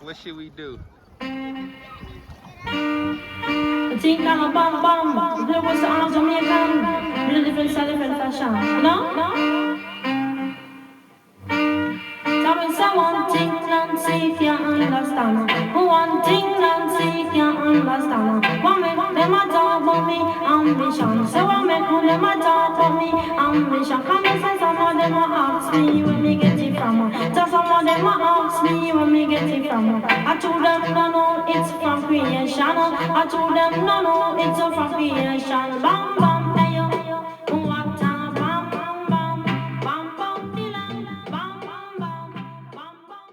What should we do? Ting bam bam bam. There was all Jamaican, really different style, different fashion. No. Tell me someone thing Nancy can't understand. One thing Nancy can't understand. One make them a talk about me ambition. So one make them a talk about me ambition. Come and say some of them a ask me where me get it from. So some of them a ask me where me get it from. I told them no no it's from creation. I told them no no it's from creation. Bam bam hey yo. What a bam bam bam bam bam dilang bam bam bam bam bam.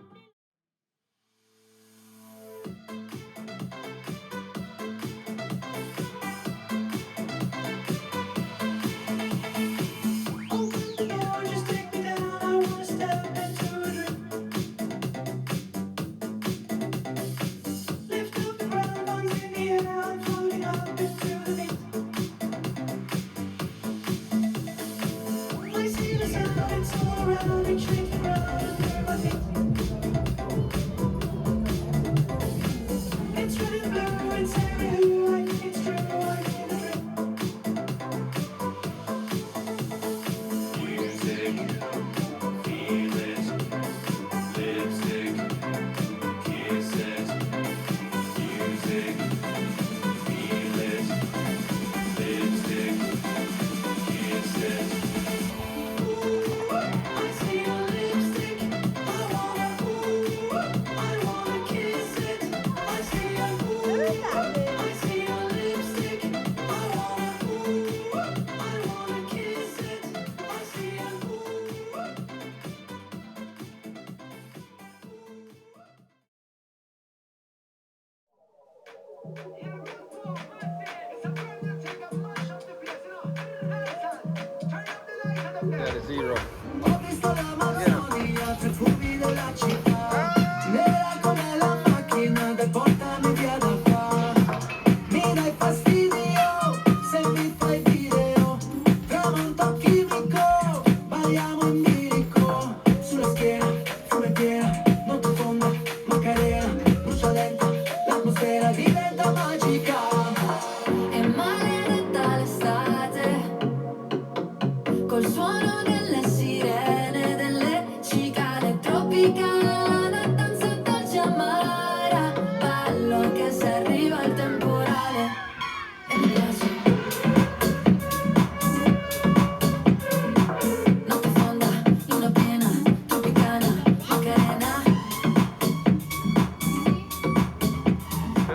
Got a zero. Ho visto Yeah. l'Amazzonia tra i fumi della città, nera come la macchina del portami via da qua. Mi dai fastidio se mi fai video, tramonto chimico, balliamo in bilico, sulla schiena, fume piena, notte fonda, Macarena, brucia lenta, l'atmosfera diventa magica. È maledetta l'estate, col suono delle sirene, delle cicale tropicana, danza dolce amara, ballo anche se arriva il temporale. E mi piace. Notte fonda, luna piena, tropicana, Macarena,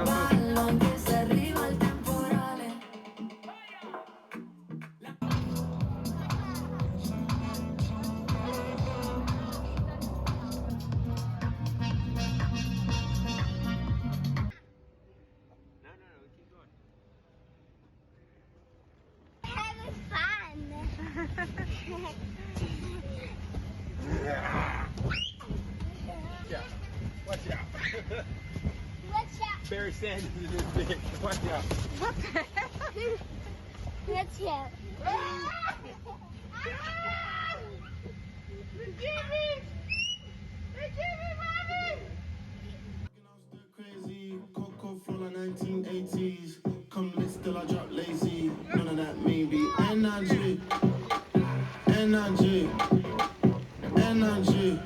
ballo anche se arriva il temporale. Having fun. Yeah. Watch out. Watch out. Barry Sanders is this big. Watch out. What the hell? Watch out. Crazy, Coco flow like 1980s. Come lit still I drop lazy. None of that maybe. Energy, energy, energy.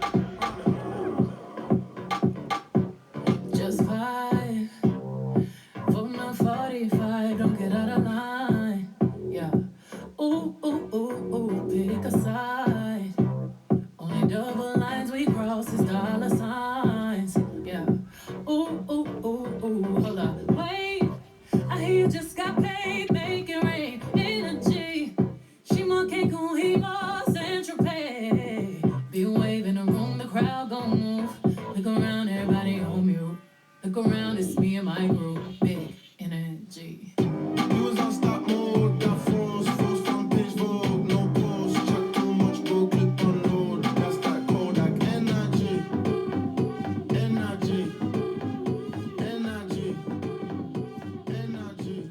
Just vibe for my 45. Don't get out of line. Yeah. Ooh, ooh, ooh, ooh. Pick a side. Only double lines we cross is dollar signs. Yeah. Ooh, ooh, ooh, ooh. Hold up. Wait. I hear you just got paid. Make it rain. Energy. Shima Keiko Himo Central Pay. Be waving around the crowd gon' move. Look around, everybody on mute. Look around, it's me and my group. Big energy. You was on stop mode. Got froze front page Vogue. No pause. Check too much, go click on load. That's that Kodak energy, energy, energy, energy.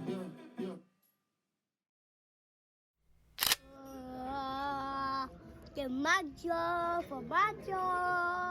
Yeah, yeah. The macho for macho.